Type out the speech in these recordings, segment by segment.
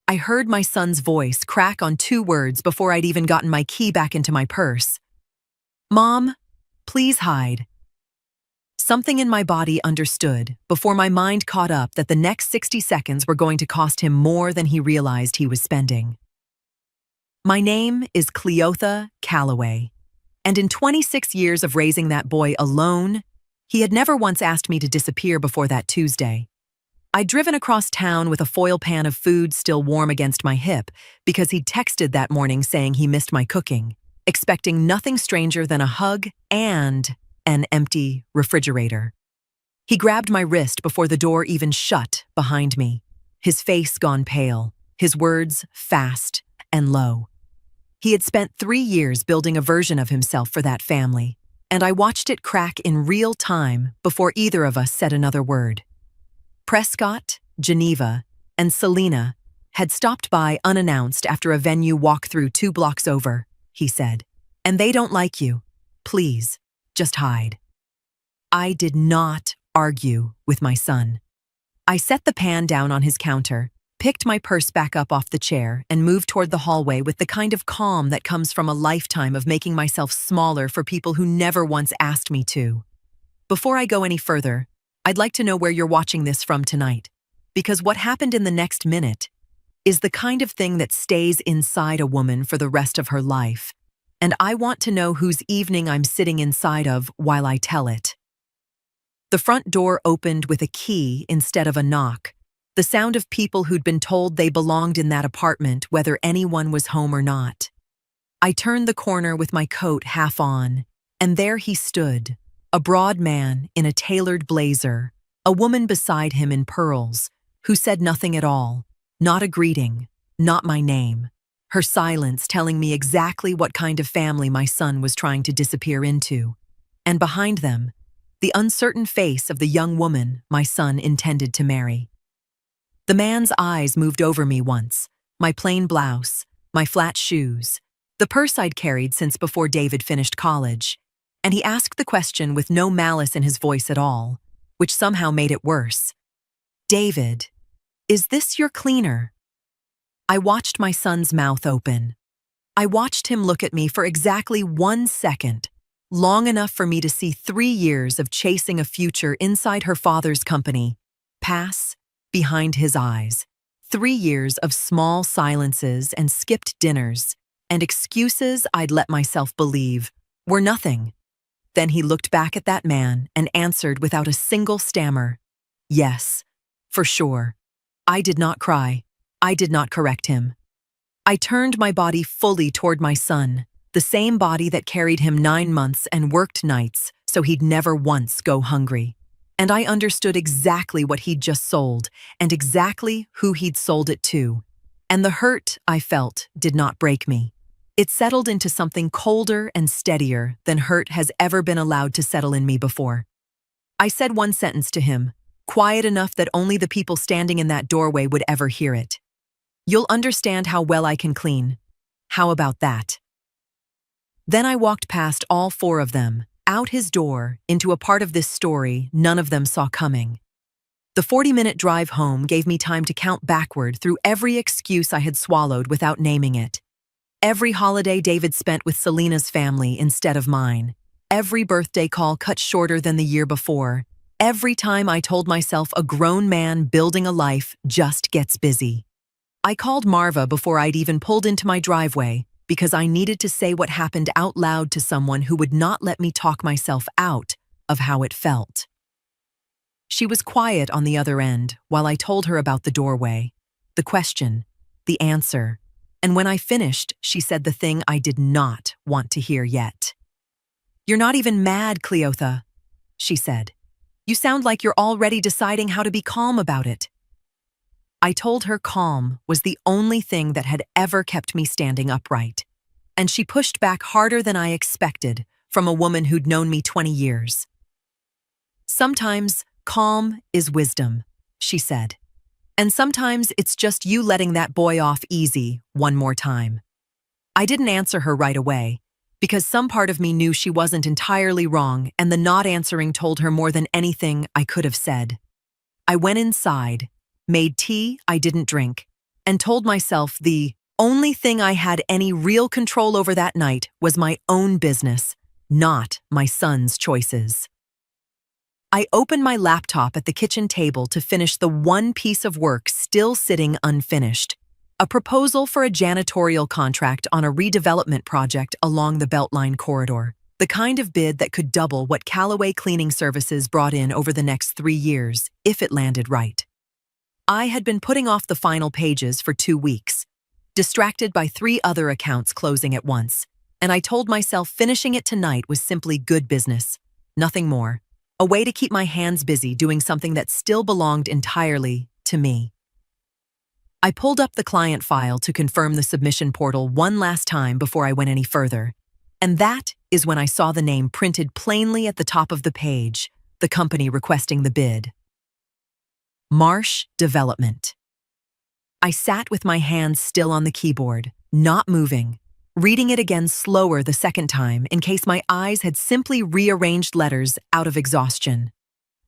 I heard my son's voice crack on 2 words before I'd even gotten my key back into my purse. "Mom, please hide." Something in my body understood before my mind caught up that the next 60 seconds were going to cost him more than he realized he was spending. My name is Cleotha Calloway, and in 26 years of raising that boy alone, he had never once asked me to disappear before that Tuesday. I'd driven across town with a foil pan of food still warm against my hip because he'd texted that morning saying he missed my cooking, expecting nothing stranger than a hug and an empty refrigerator. He grabbed my wrist before the door even shut behind me, his face gone pale, his words fast and low. He had spent 3 years building a version of himself for that family, and I watched it crack in real time before either of us said another word. Prescott, Geneva, and Selena had stopped by unannounced after a venue walkthrough 2 blocks over, he said. "And they don't like you. Please, just hide." I did not argue with my son. I set the pan down on his counter, picked my purse back up off the chair, and moved toward the hallway with the kind of calm that comes from a lifetime of making myself smaller for people who never once asked me to. Before I go any further, I'd like to know where you're watching this from tonight, because what happened in the next minute is the kind of thing that stays inside a woman for the rest of her life, and I want to know whose evening I'm sitting inside of while I tell it. The front door opened with a key instead of a knock, the sound of people who'd been told they belonged in that apartment whether anyone was home or not. I turned the corner with my coat half on, and there he stood, a broad man in a tailored blazer, a woman beside him in pearls, who said nothing at all, not a greeting, not my name, her silence telling me exactly what kind of family my son was trying to disappear into, and behind them, the uncertain face of the young woman my son intended to marry. The man's eyes moved over me once, my plain blouse, my flat shoes, the purse I'd carried since before David finished college, and he asked the question with no malice in his voice at all, which somehow made it worse. "David, is this your cleaner?" I watched my son's mouth open. I watched him look at me for exactly 1 second, long enough for me to see 3 years of chasing a future inside her father's company pass behind his eyes. 3 years of small silences and skipped dinners, and excuses I'd let myself believe were nothing. Then he looked back at that man and answered without a single stammer, "Yes, for sure." I did not cry. I did not correct him. I turned my body fully toward my son, the same body that carried him 9 months and worked nights so he'd never once go hungry. And I understood exactly what he'd just sold and exactly who he'd sold it to. And the hurt I felt did not break me. It settled into something colder and steadier than hurt has ever been allowed to settle in me before. I said one sentence to him, quiet enough that only the people standing in that doorway would ever hear it. "You'll understand how well I can clean. How about that?" Then I walked past all 4 of them, out his door, into a part of this story none of them saw coming. The 40-minute drive home gave me time to count backward through every excuse I had swallowed without naming it. Every holiday David spent with Selena's family instead of mine. Every birthday call cut shorter than the year before. Every time I told myself a grown man building a life just gets busy. I called Marva before I'd even pulled into my driveway because I needed to say what happened out loud to someone who would not let me talk myself out of how it felt. She was quiet on the other end while I told her about the doorway, the question, the answer, and when I finished, she said the thing I did not want to hear yet. "You're not even mad, Cleotha," she said. "You sound like you're already deciding how to be calm about it." I told her calm was the only thing that had ever kept me standing upright, and she pushed back harder than I expected from a woman who'd known me 20 years. "Sometimes calm is wisdom," she said. "And sometimes it's just you letting that boy off easy one more time." I didn't answer her right away, because some part of me knew she wasn't entirely wrong, and the not answering told her more than anything I could have said. I went inside, made tea I didn't drink, and told myself the only thing I had any real control over that night was my own business, not my son's choices. I opened my laptop at the kitchen table to finish the one piece of work still sitting unfinished, a proposal for a janitorial contract on a redevelopment project along the Beltline corridor, the kind of bid that could double what Callaway Cleaning Services brought in over the next 3 years, if it landed right. I had been putting off the final pages for 2 weeks, distracted by 3 other accounts closing at once, and I told myself finishing it tonight was simply good business, nothing more, a way to keep my hands busy doing something that still belonged entirely to me. I pulled up the client file to confirm the submission portal one last time before I went any further, and that is when I saw the name printed plainly at the top of the page, the company requesting the bid. Marsh Development. I sat with my hands still on the keyboard, not moving, reading it again slower the second time in case my eyes had simply rearranged letters out of exhaustion.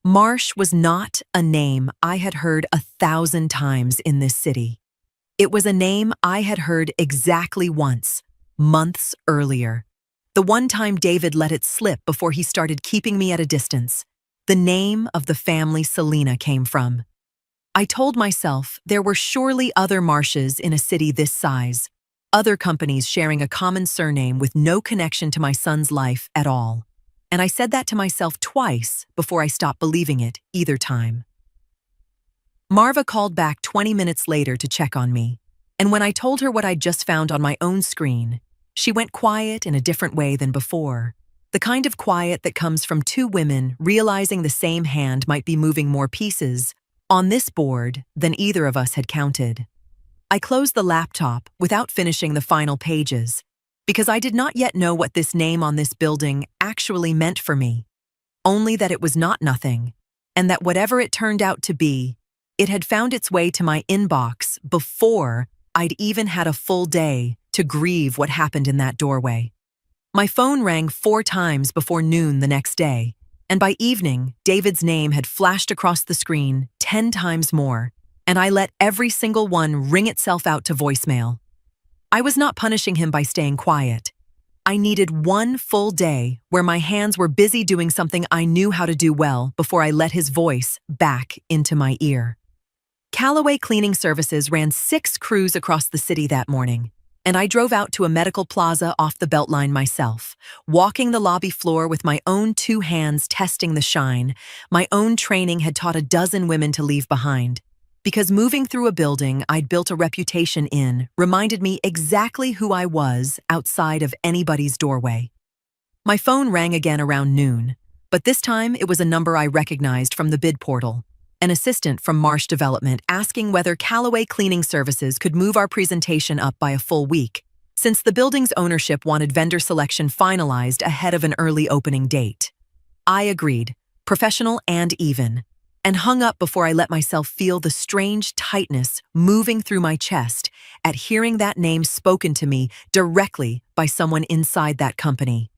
Marsh was not a name I had heard 1,000 times in this city. It was a name I had heard exactly once, months earlier. The one time David let it slip before he started keeping me at a distance. The name of the family Selena came from. I told myself there were surely other Marshes in a city this size, other companies sharing a common surname with no connection to my son's life at all. And I said that to myself twice before I stopped believing it either time. Marva called back 20 minutes later to check on me, and when I told her what I'd just found on my own screen, she went quiet in a different way than before, the kind of quiet that comes from 2 women realizing the same hand might be moving more pieces on this board than either of us had counted. I closed the laptop without finishing the final pages, because I did not yet know what this name on this building actually meant for me, only that it was not nothing, and that whatever it turned out to be, it had found its way to my inbox before I'd even had a full day to grieve what happened in that doorway. My phone rang 4 times before noon the next day, and by evening, David's name had flashed across the screen 10 times more, and I let every single one ring itself out to voicemail. I was not punishing him by staying quiet. I needed one full day where my hands were busy doing something I knew how to do well before I let his voice back into my ear. Callaway Cleaning Services ran 6 crews across the city that morning, and I drove out to a medical plaza off the Beltline myself, walking the lobby floor with my own 2 hands testing the shine my own training had taught a dozen women to leave behind. Because moving through a building I'd built a reputation in reminded me exactly who I was outside of anybody's doorway. My phone rang again around noon, but this time it was a number I recognized from the bid portal, an assistant from Marsh Development asking whether Callaway Cleaning Services could move our presentation up by a full week, since the building's ownership wanted vendor selection finalized ahead of an early opening date. I agreed, professional and even, and hung up before I let myself feel the strange tightness moving through my chest at hearing that name spoken to me directly by someone inside that company.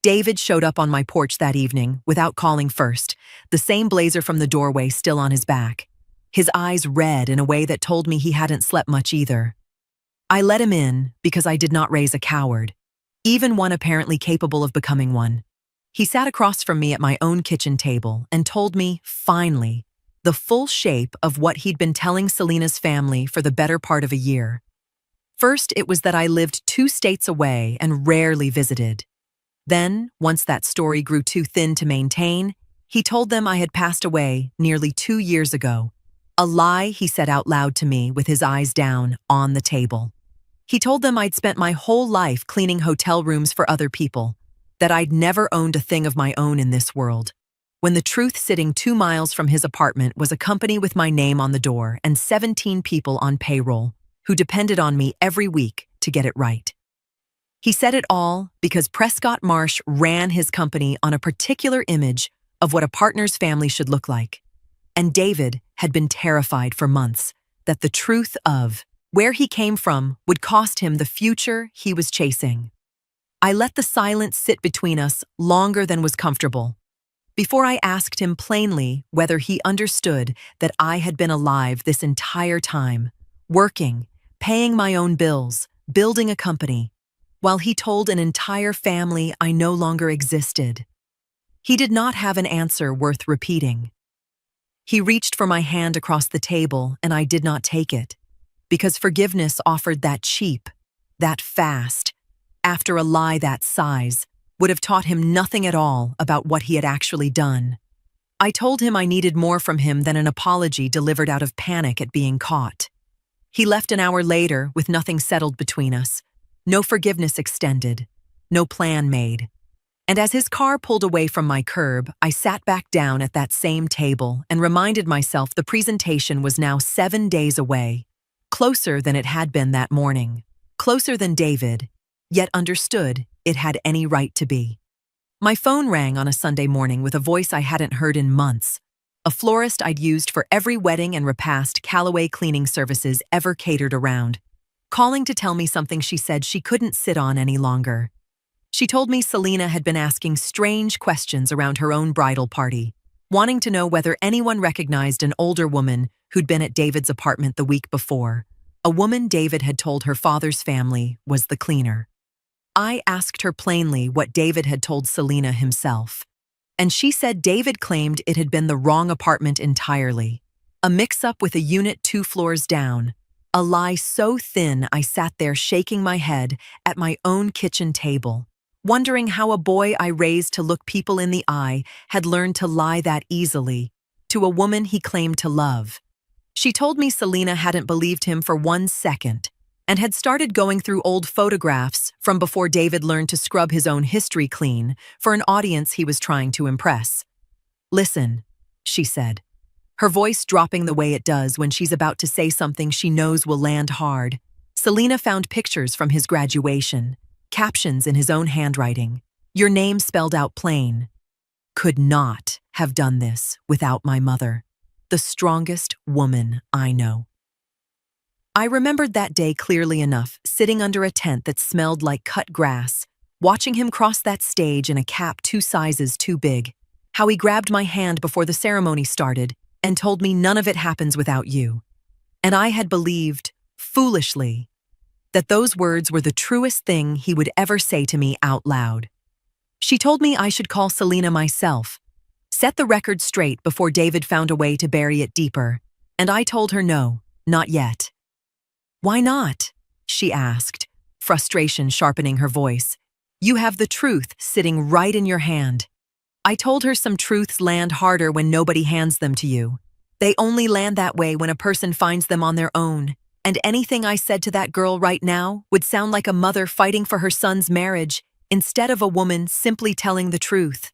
David showed up on my porch that evening without calling first, the same blazer from the doorway still on his back, his eyes red in a way that told me he hadn't slept much either. I let him in because I did not raise a coward, even one apparently capable of becoming one. He sat across from me at my own kitchen table and told me, finally, the full shape of what he'd been telling Selena's family for the better part of a year. First, it was that I lived 2 states away and rarely visited. Then, once that story grew too thin to maintain, he told them I had passed away nearly 2 years ago, a lie he said out loud to me with his eyes down on the table. He told them I'd spent my whole life cleaning hotel rooms for other people, that I'd never owned a thing of my own in this world, when the truth sitting 2 miles from his apartment was a company with my name on the door and 17 people on payroll who depended on me every week to get it right. He said it all because Prescott Marsh ran his company on a particular image of what a partner's family should look like, and David had been terrified for months that the truth of where he came from would cost him the future he was chasing. I let the silence sit between us longer than was comfortable, before I asked him plainly whether he understood that I had been alive this entire time, working, paying my own bills, building a company, while he told an entire family I no longer existed. He did not have an answer worth repeating. He reached for my hand across the table, and I did not take it, because forgiveness offered that cheap, that fast, after a lie that size, would have taught him nothing at all about what he had actually done. I told him I needed more from him than an apology delivered out of panic at being caught. He left an hour later with nothing settled between us, no forgiveness extended, no plan made. And as his car pulled away from my curb, I sat back down at that same table and reminded myself the presentation was now 7 days away, closer than it had been that morning, closer than David, yet understood it had any right to be. My phone rang on a Sunday morning with a voice I hadn't heard in months, a florist I'd used for every wedding and repast Callaway cleaning services ever catered around, calling to tell me something she said she couldn't sit on any longer. She told me Selena had been asking strange questions around her own bridal party, wanting to know whether anyone recognized an older woman who'd been at David's apartment the week before, a woman David had told her father's family was the cleaner. I asked her plainly what David had told Selena himself, and she said David claimed it had been the wrong apartment entirely, a mix-up with a unit 2 floors down, a lie so thin I sat there shaking my head at my own kitchen table, wondering how a boy I raised to look people in the eye had learned to lie that easily to a woman he claimed to love. She told me Selena hadn't believed him for 1 second and had started going through old photographs from before David learned to scrub his own history clean for an audience he was trying to impress. "Listen," she said, her voice dropping the way it does when she's about to say something she knows will land hard. Selena found pictures from his graduation, captions in his own handwriting, your name spelled out plain. Could not have done this without my mother, the strongest woman I know. I remembered that day clearly enough, sitting under a tent that smelled like cut grass, watching him cross that stage in a cap 2 sizes too big, how he grabbed my hand before the ceremony started and told me none of it happens without you. And I had believed, foolishly, that those words were the truest thing he would ever say to me out loud. She told me I should call Selena myself, set the record straight before David found a way to bury it deeper, and I told her no, not yet. "Why not?" she asked, frustration sharpening her voice. "You have the truth sitting right in your hand." I told her some truths land harder when nobody hands them to you. They only land that way when a person finds them on their own, and anything I said to that girl right now would sound like a mother fighting for her son's marriage instead of a woman simply telling the truth.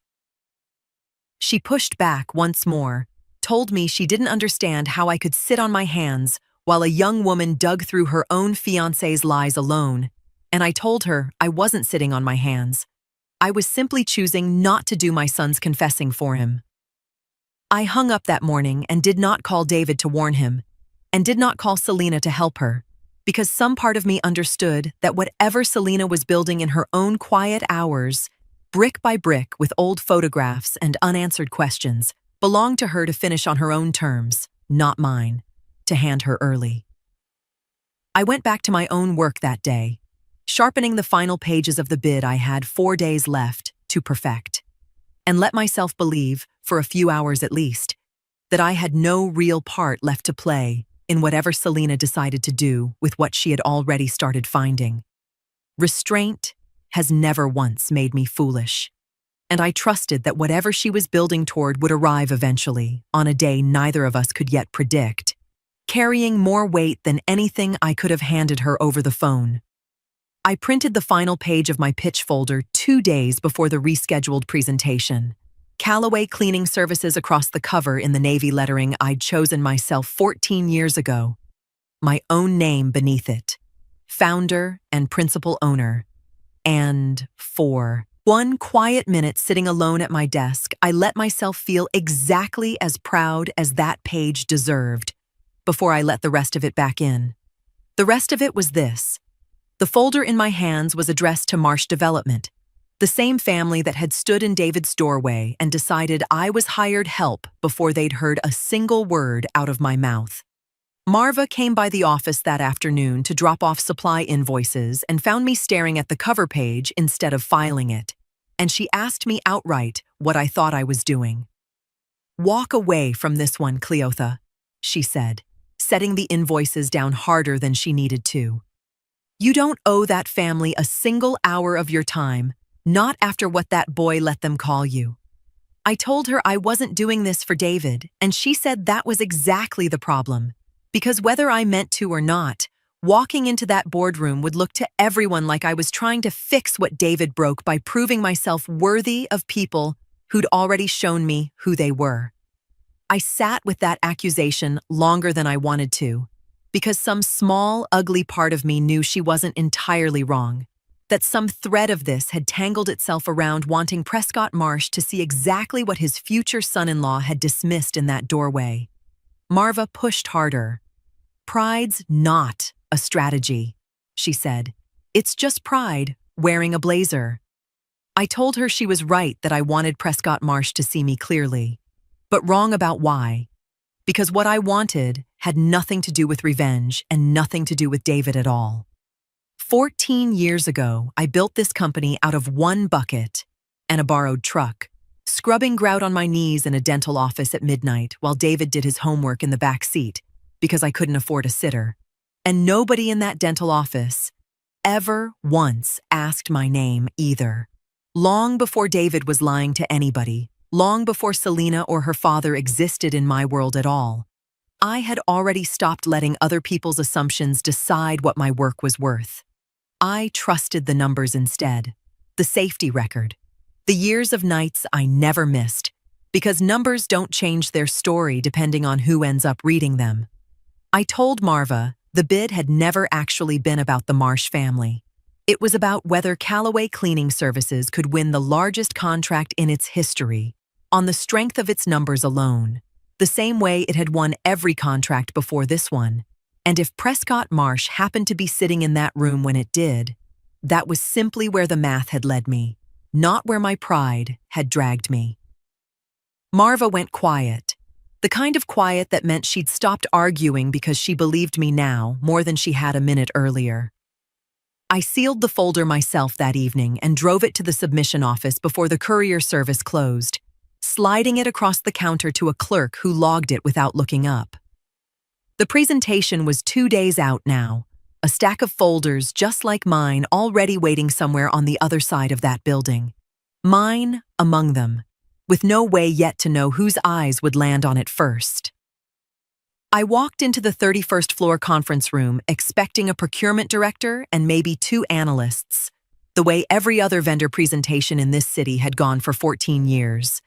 She pushed back once more, told me she didn't understand how I could sit on my hands while a young woman dug through her own fiancé's lies alone, and I told her I wasn't sitting on my hands. I was simply choosing not to do my son's confessing for him. I hung up that morning and did not call David to warn him, and did not call Selena to help her, because some part of me understood that whatever Selena was building in her own quiet hours, brick by brick with old photographs and unanswered questions, belonged to her to finish on her own terms, not mine, to hand her early. I went back to my own work that day, sharpening the final pages of the bid I had 4 days left to perfect, and let myself believe, for a few hours at least, that I had no real part left to play in whatever Selena decided to do with what she had already started finding. Restraint has never once made me foolish, and I trusted that whatever she was building toward would arrive eventually, on a day neither of us could yet predict, carrying more weight than anything I could have handed her over the phone. I printed the final page of my pitch folder 2 days before the rescheduled presentation. Callaway Cleaning Services across the cover in the navy lettering I'd chosen myself 14 years ago. My own name beneath it. Founder and principal owner. And for 1 quiet minute sitting alone at my desk, I let myself feel exactly as proud as that page deserved, before I let the rest of it back in. The rest of it was this. The folder in my hands was addressed to Marsh Development, the same family that had stood in David's doorway and decided I was hired help before they'd heard a single word out of my mouth. Marva came by the office that afternoon to drop off supply invoices and found me staring at the cover page instead of filing it. And she asked me outright what I thought I was doing. "Walk away from this one, Cleotha," she said, setting the invoices down harder than she needed to. "You don't owe that family a single hour of your time, not after what that boy let them call you." I told her I wasn't doing this for David, and she said that was exactly the problem. Because whether I meant to or not, walking into that boardroom would look to everyone like I was trying to fix what David broke by proving myself worthy of people who'd already shown me who they were. I sat with that accusation longer than I wanted to, because some small, ugly part of me knew she wasn't entirely wrong, that some thread of this had tangled itself around wanting Prescott Marsh to see exactly what his future son-in-law had dismissed in that doorway. Marva pushed harder. "Pride's not a strategy," she said. "It's just pride wearing a blazer." I told her she was right that I wanted Prescott Marsh to see me clearly, but wrong about why. Because what I wanted had nothing to do with revenge and nothing to do with David at all. 14 years ago, I built this company out of one bucket and a borrowed truck, scrubbing grout on my knees in a dental office at midnight while David did his homework in the back seat because I couldn't afford a sitter. And nobody in that dental office ever once asked my name either. Long before David was lying to anybody, long before Selena or her father existed in my world at all, I had already stopped letting other people's assumptions decide what my work was worth. I trusted the numbers instead, the safety record, the years of nights I never missed, because numbers don't change their story depending on who ends up reading them. I told Marva the bid had never actually been about the Marsh family. It was about whether Callaway Cleaning Services could win the largest contract in its history on the strength of its numbers alone, the same way it had won every contract before this one. And if Prescott Marsh happened to be sitting in that room when it did, that was simply where the math had led me, not where my pride had dragged me. Marva went quiet, the kind of quiet that meant she'd stopped arguing because she believed me now more than she had a minute earlier. I sealed the folder myself that evening and drove it to the submission office before the courier service closed, sliding it across the counter to a clerk who logged it without looking up. The presentation was 2 days out now, a stack of folders just like mine already waiting somewhere on the other side of that building. Mine among them, with no way yet to know whose eyes would land on it first. I walked into the 31st floor conference room expecting a procurement director and maybe 2 analysts, the way every other vendor presentation in this city had gone for 14 years.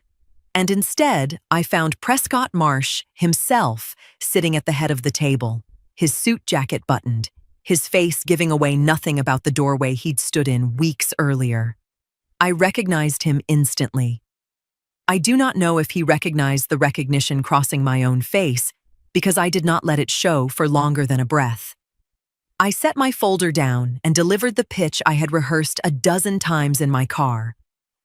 And instead, I found Prescott Marsh himself sitting at the head of the table, his suit jacket buttoned, his face giving away nothing about the doorway he'd stood in weeks earlier. I recognized him instantly. I do not know if he recognized the recognition crossing my own face, because I did not let it show for longer than a breath. I set my folder down and delivered the pitch I had rehearsed a dozen times in my car,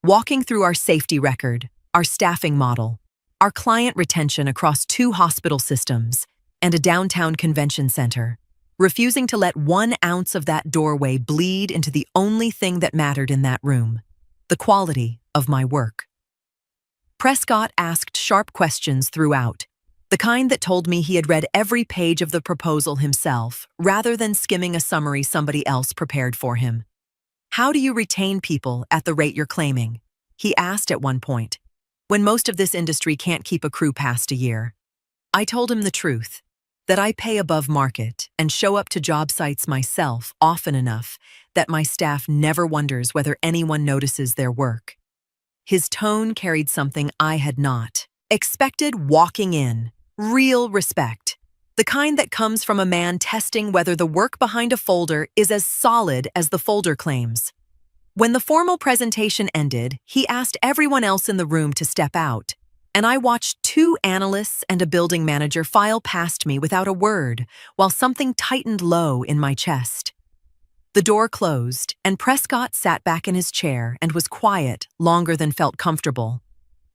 walking through our safety record, our staffing model, our client retention across 2 hospital systems, and a downtown convention center, refusing to let 1 ounce of that doorway bleed into the only thing that mattered in that room, the quality of my work. Prescott asked sharp questions throughout, the kind that told me he had read every page of the proposal himself, rather than skimming a summary somebody else prepared for him. "How do you retain people at the rate you're claiming?" he asked at one point, when most of this industry can't keep a crew past a year. I told him the truth, that I pay above market and show up to job sites myself often enough that my staff never wonders whether anyone notices their work. His tone carried something I had not expected walking in, real respect, the kind that comes from a man testing whether the work behind a folder is as solid as the folder claims. When the formal presentation ended, he asked everyone else in the room to step out, and I watched 2 analysts and a building manager file past me without a word, while something tightened low in my chest. The door closed, and Prescott sat back in his chair and was quiet longer than felt comfortable,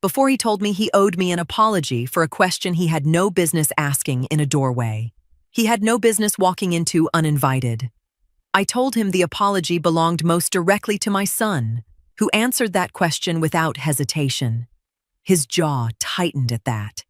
before he told me he owed me an apology for a question he had no business asking in a doorway. he had no business walking into uninvited. I told him the apology belonged most directly to my son, who answered that question without hesitation. His jaw tightened at that.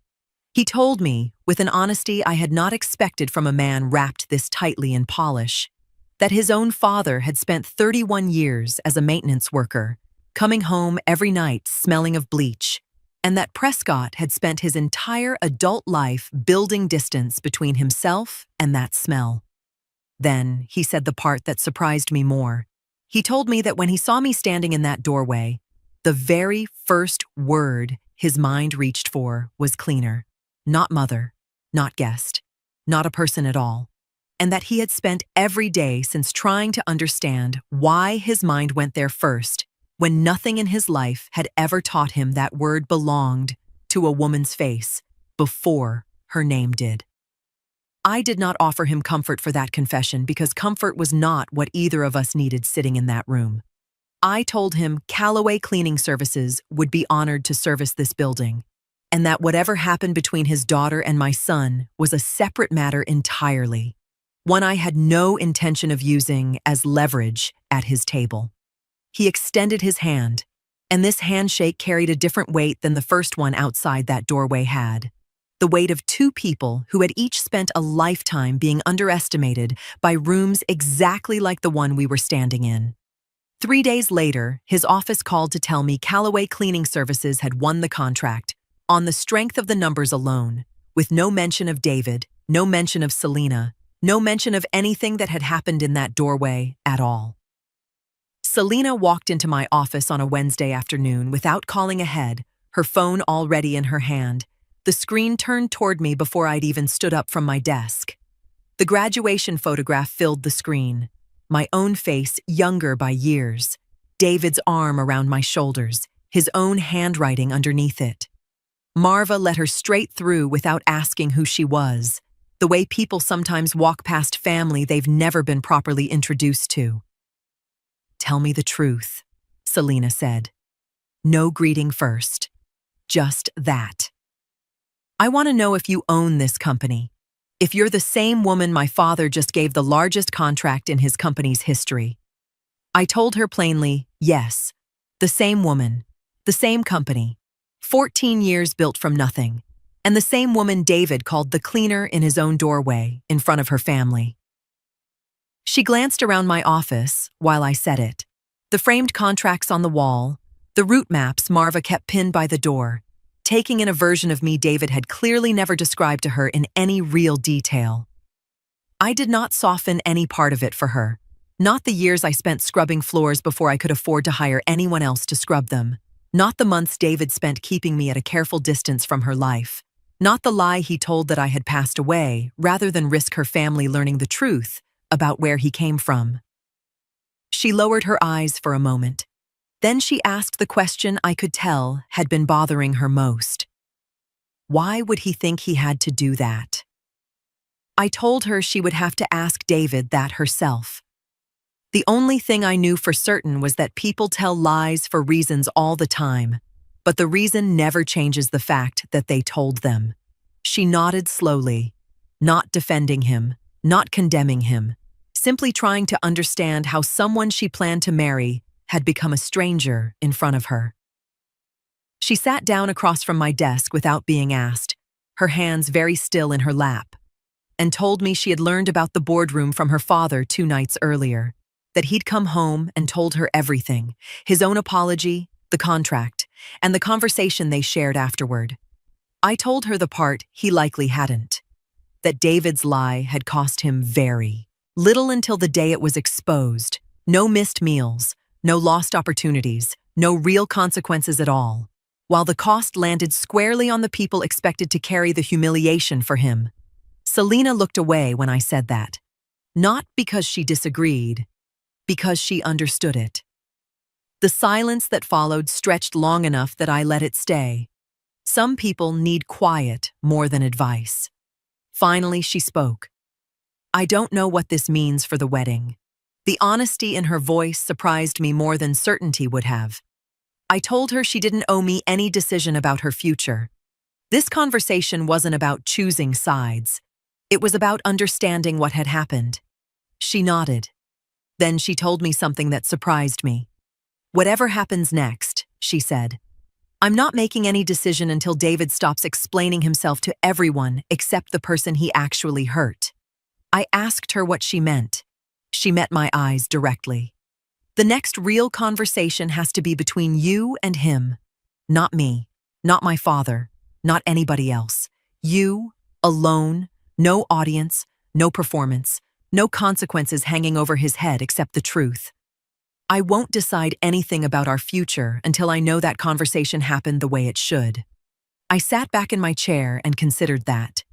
He told me, with an honesty I had not expected from a man wrapped this tightly in polish, that his own father had spent 31 years as a maintenance worker, coming home every night smelling of bleach, and that Prescott had spent his entire adult life building distance between himself and that smell. Then he said the part that surprised me more. He told me that when he saw me standing in that doorway, the very first word his mind reached for was cleaner, not mother, not guest, not a person at all, and that he had spent every day since trying to understand why his mind went there first, when nothing in his life had ever taught him that word belonged to a woman's face before her name did. I did not offer him comfort for that confession because comfort was not what either of us needed sitting in that room. I told him Callaway Cleaning Services would be honored to service this building, and that whatever happened between his daughter and my son was a separate matter entirely, one I had no intention of using as leverage at his table. He extended his hand, and this handshake carried a different weight than the first one outside that doorway had. The weight of two people who had each spent a lifetime being underestimated by rooms exactly like the one we were standing in. 3 days later, his office called to tell me Callaway Cleaning Services had won the contract, on the strength of the numbers alone, with no mention of David, no mention of Selena, no mention of anything that had happened in that doorway at all. Selena walked into my office on a Wednesday afternoon without calling ahead, her phone already in her hand. The screen turned toward me before I'd even stood up from my desk. The graduation photograph filled the screen, my own face younger by years, David's arm around my shoulders, his own handwriting underneath it. Marva let her straight through without asking who she was, the way people sometimes walk past family they've never been properly introduced to. "Tell me the truth," Selena said. "No greeting first. Just that. I want to know if you own this company, if you're the same woman my father just gave the largest contract in his company's history." I told her plainly, yes, the same woman, the same company, 14 years built from nothing, and the same woman David called the cleaner in his own doorway in front of her family. She glanced around my office while I said it. The framed contracts on the wall, the route maps Marva kept pinned by the door, taking in a version of me David had clearly never described to her in any real detail. I did not soften any part of it for her, not the years I spent scrubbing floors before I could afford to hire anyone else to scrub them, not the months David spent keeping me at a careful distance from her life, not the lie he told that I had passed away rather than risk her family learning the truth about where he came from. She lowered her eyes for a moment. Then she asked the question I could tell had been bothering her most. Why would he think he had to do that? I told her she would have to ask David that herself. The only thing I knew for certain was that people tell lies for reasons all the time, but the reason never changes the fact that they told them. She nodded slowly, not defending him, not condemning him, simply trying to understand how someone she planned to marry had become a stranger in front of her. She sat down across from my desk without being asked, her hands very still in her lap, and told me she had learned about the boardroom from her father 2 nights earlier, that he'd come home and told her everything, his own apology, the contract, and the conversation they shared afterward. I told her the part he likely hadn't, that David's lie had cost him very little until the day it was exposed. No missed meals, no lost opportunities, no real consequences at all, while the cost landed squarely on the people expected to carry the humiliation for him. Selena looked away when I said that, not because she disagreed, because she understood it. The silence that followed stretched long enough that I let it stay. Some people need quiet more than advice. Finally, she spoke. "I don't know what this means for the wedding." The honesty in her voice surprised me more than certainty would have. I told her she didn't owe me any decision about her future. This conversation wasn't about choosing sides. It was about understanding what had happened. She nodded. Then she told me something that surprised me. "Whatever happens next," she said, "I'm not making any decision until David stops explaining himself to everyone except the person he actually hurt." I asked her what she meant. She met my eyes directly. "The next real conversation has to be between you and him. Not me, not my father, not anybody else. You, alone, no audience, no performance, no consequences hanging over his head except the truth. I won't decide anything about our future until I know that conversation happened the way it should." I sat back in my chair and considered that.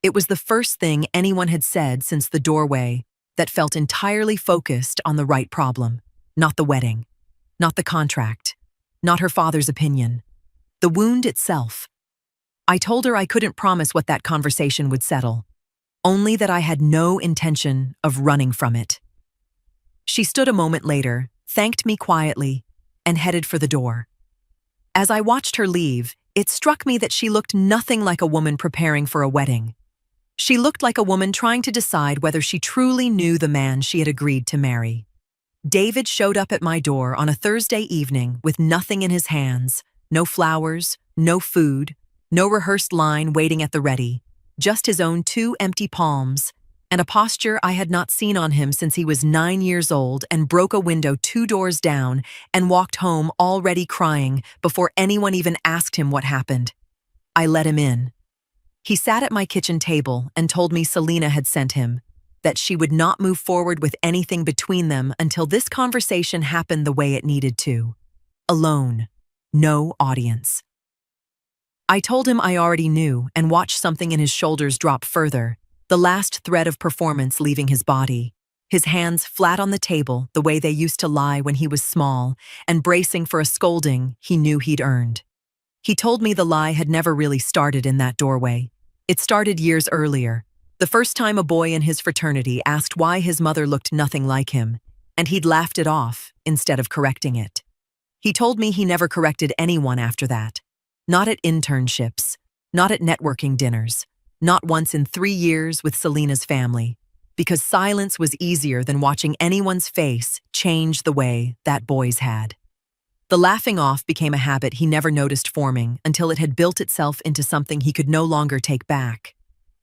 It was the first thing anyone had said since the doorway that felt entirely focused on the right problem, not the wedding, not the contract, not her father's opinion, the wound itself. I told her I couldn't promise what that conversation would settle, only that I had no intention of running from it. She stood a moment later, thanked me quietly, and headed for the door. As I watched her leave, it struck me that she looked nothing like a woman preparing for a wedding. She looked like a woman trying to decide whether she truly knew the man she had agreed to marry. David showed up at my door on a Thursday evening with nothing in his hands, no flowers, no food, no rehearsed line waiting at the ready, just his own 2 empty palms, and a posture I had not seen on him since he was 9 years old and broke a window 2 doors down and walked home already crying before anyone even asked him what happened. I let him in. He sat at my kitchen table and told me Selena had sent him, that she would not move forward with anything between them until this conversation happened the way it needed to. Alone. No audience. I told him I already knew and watched something in his shoulders drop further, the last thread of performance leaving his body, his hands flat on the table the way they used to lie when he was small and bracing for a scolding he knew he'd earned. He told me the lie had never really started in that doorway. It started years earlier, the first time a boy in his fraternity asked why his mother looked nothing like him, and he'd laughed it off instead of correcting it. He told me he never corrected anyone after that. Not at internships, not at networking dinners, not once in 3 years with Selena's family, because silence was easier than watching anyone's face change the way that boy's had. The laughing off became a habit he never noticed forming until it had built itself into something he could no longer take back.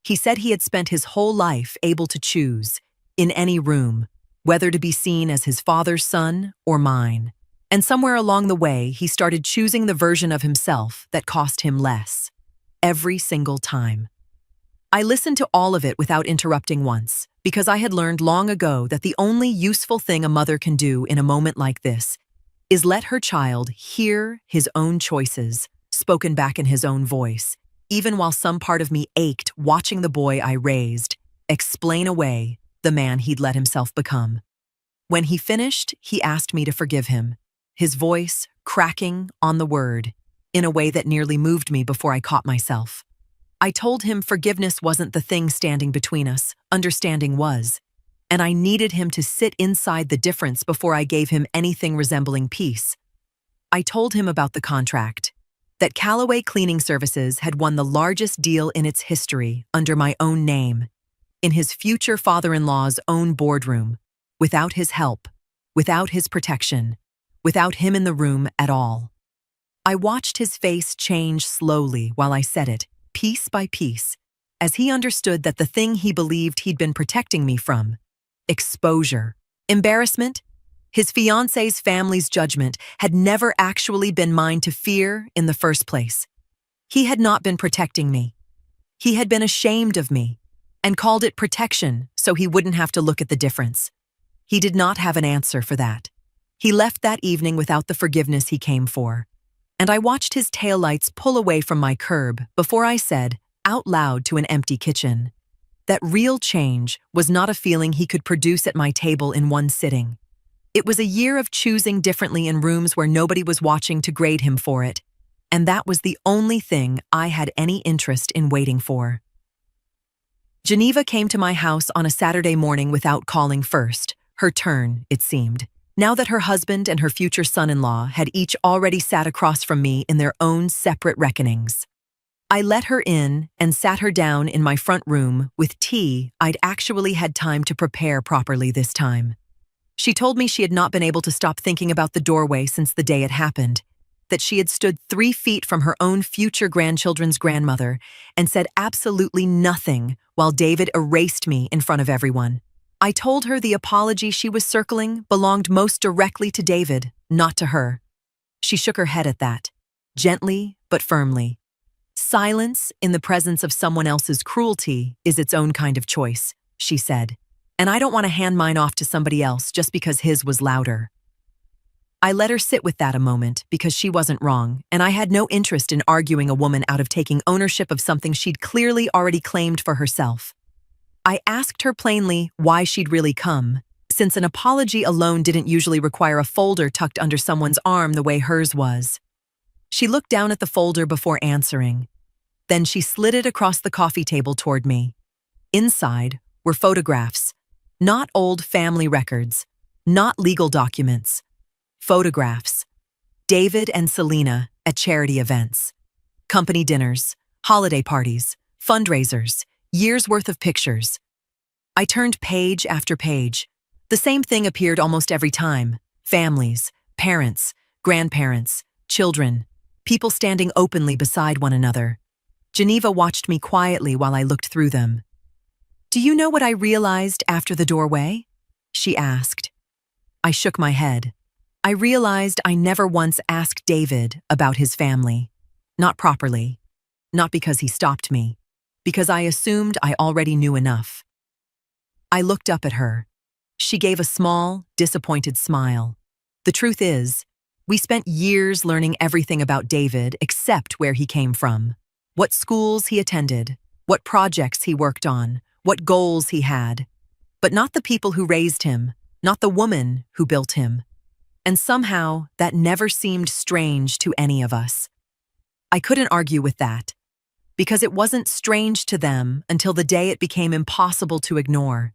He said he had spent his whole life able to choose, in any room, whether to be seen as his father's son or mine. And somewhere along the way, he started choosing the version of himself that cost him less. Every single time. I listened to all of it without interrupting once, because I had learned long ago that the only useful thing a mother can do in a moment like this is let her child hear his own choices, spoken back in his own voice, even while some part of me ached watching the boy I raised explain away the man he'd let himself become. When he finished, he asked me to forgive him, his voice cracking on the word in a way that nearly moved me before I caught myself. I told him forgiveness wasn't the thing standing between us, understanding was, and I needed him to sit inside the difference before I gave him anything resembling peace. I told him about the contract, that Callaway Cleaning Services had won the largest deal in its history under my own name, in his future father-in-law's own boardroom, without his help, without his protection, without him in the room at all. I watched his face change slowly while I said it, piece by piece, as he understood that the thing he believed he'd been protecting me from, exposure, embarrassment, his fiancé's family's judgment, had never actually been mine to fear in the first place. He had not been protecting me. He had been ashamed of me and called it protection so he wouldn't have to look at the difference. He did not have an answer for that. He left that evening without the forgiveness he came for, and I watched his taillights pull away from my curb before I said, out loud to an empty kitchen, that real change was not a feeling he could produce at my table in one sitting. It was a year of choosing differently in rooms where nobody was watching to grade him for it, and that was the only thing I had any interest in waiting for. Geneva came to my house on a Saturday morning without calling first, her turn, it seemed, now that her husband and her future son-in-law had each already sat across from me in their own separate reckonings. I let her in and sat her down in my front room with tea I'd actually had time to prepare properly this time. She told me she had not been able to stop thinking about the doorway since the day it happened, that she had stood 3 feet from her own future grandchildren's grandmother and said absolutely nothing while David erased me in front of everyone. I told her the apology she was circling belonged most directly to David, not to her. She shook her head at that, gently but firmly. Silence in the presence of someone else's cruelty is its own kind of choice, she said, and I don't want to hand mine off to somebody else just because his was louder. I let her sit with that a moment because she wasn't wrong, and I had no interest in arguing a woman out of taking ownership of something she'd clearly already claimed for herself. I asked her plainly why she'd really come, since an apology alone didn't usually require a folder tucked under someone's arm the way hers was. She looked down at the folder before answering. Then she slid it across the coffee table toward me. Inside were photographs, not old family records, not legal documents. Photographs. David and Selena at charity events, company dinners, holiday parties, fundraisers, years' worth of pictures. I turned page after page. The same thing appeared almost every time. Families, parents, grandparents, children, people standing openly beside one another. Geneva watched me quietly while I looked through them. "Do you know what I realized after the doorway?" she asked. I shook my head. I realized I never once asked David about his family. Not properly. Not because he stopped me. Because I assumed I already knew enough. I looked up at her. She gave a small, disappointed smile. The truth is, we spent years learning everything about David except where he came from, what schools he attended, what projects he worked on, what goals he had, but not the people who raised him, not the woman who built him. And somehow, that never seemed strange to any of us. I couldn't argue with that, because it wasn't strange to them until the day it became impossible to ignore.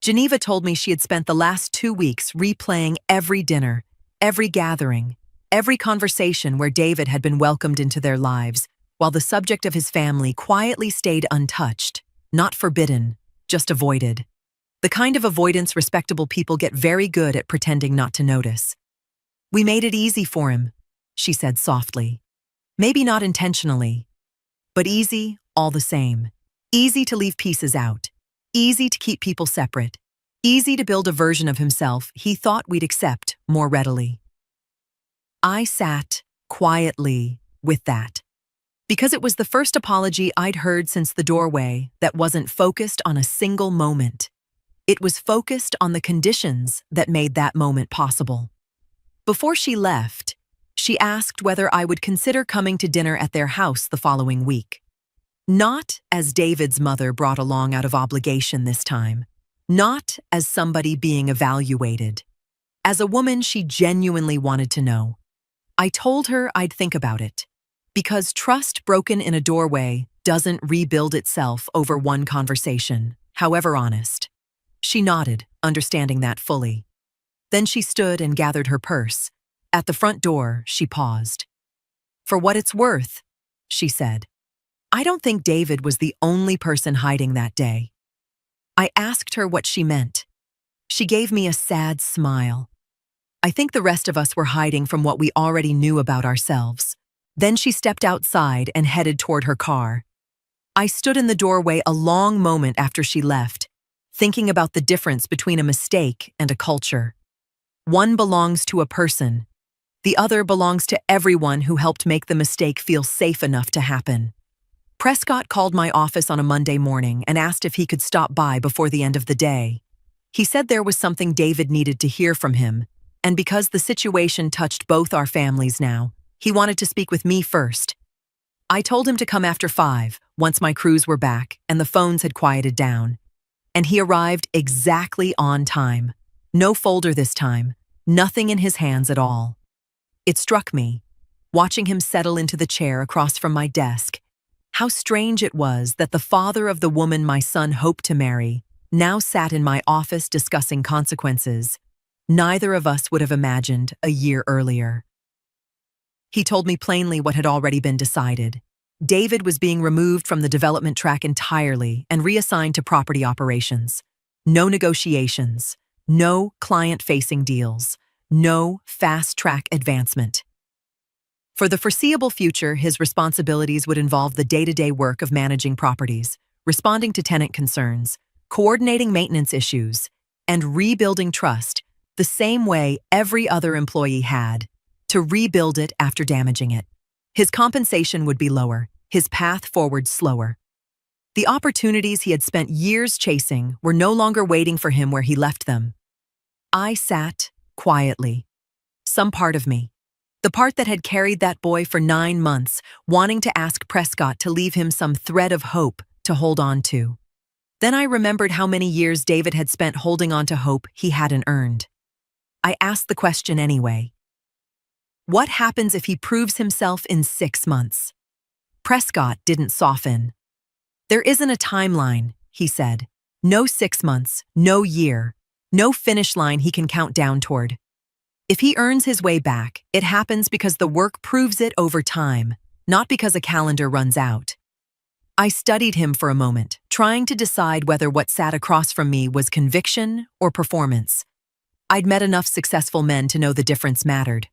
Geneva told me she had spent the last 2 weeks replaying every dinner, every gathering, every conversation where David had been welcomed into their lives, while the subject of his family quietly stayed untouched, not forbidden, just avoided. The kind of avoidance respectable people get very good at pretending not to notice. "We made it easy for him," she said softly. Maybe not intentionally, but easy all the same. Easy to leave pieces out. Easy to keep people separate. Easy to build a version of himself he thought we'd accept more readily. I sat quietly with that, because it was the first apology I'd heard since the doorway that wasn't focused on a single moment. It was focused on the conditions that made that moment possible. Before she left, she asked whether I would consider coming to dinner at their house the following week. Not as David's mother brought along out of obligation this time. Not as somebody being evaluated. As a woman she genuinely wanted to know. I told her I'd think about it. Because trust broken in a doorway doesn't rebuild itself over one conversation, however honest. She nodded, understanding that fully. Then she stood and gathered her purse. At the front door, she paused. "For what it's worth," she said. I don't think David was the only person hiding that day. I asked her what she meant. She gave me a sad smile. I think the rest of us were hiding from what we already knew about ourselves. Then she stepped outside and headed toward her car. I stood in the doorway a long moment after she left, thinking about the difference between a mistake and a culture. One belongs to a person. The other belongs to everyone who helped make the mistake feel safe enough to happen. Prescott called my office on a Monday morning and asked if he could stop by before the end of the day. He said there was something David needed to hear from him, and because the situation touched both our families now, he wanted to speak with me first. I told him to come after 5, once my crews were back and the phones had quieted down. And he arrived exactly on time. No folder this time, nothing in his hands at all. It struck me, watching him settle into the chair across from my desk, how strange it was that the father of the woman my son hoped to marry now sat in my office discussing consequences neither of us would have imagined a year earlier. He told me plainly what had already been decided. David was being removed from the development track entirely and reassigned to property operations. No negotiations, no client-facing deals, no fast-track advancement. For the foreseeable future, his responsibilities would involve the day-to-day work of managing properties, responding to tenant concerns, coordinating maintenance issues, and rebuilding trust the same way every other employee had, to rebuild it after damaging it. His compensation would be lower, his path forward slower. The opportunities he had spent years chasing were no longer waiting for him where he left them. I sat quietly. Some part of me, the part that had carried that boy for 9 months, wanting to ask Prescott to leave him some thread of hope to hold on to. Then I remembered how many years David had spent holding on to hope he hadn't earned. I asked the question anyway. What happens if he proves himself in 6 months? Prescott didn't soften. There isn't a timeline, he said. No 6 months, no year, no finish line he can count down toward. If he earns his way back, it happens because the work proves it over time, not because a calendar runs out. I studied him for a moment, trying to decide whether what sat across from me was conviction or performance. I'd met enough successful men to know the difference mattered.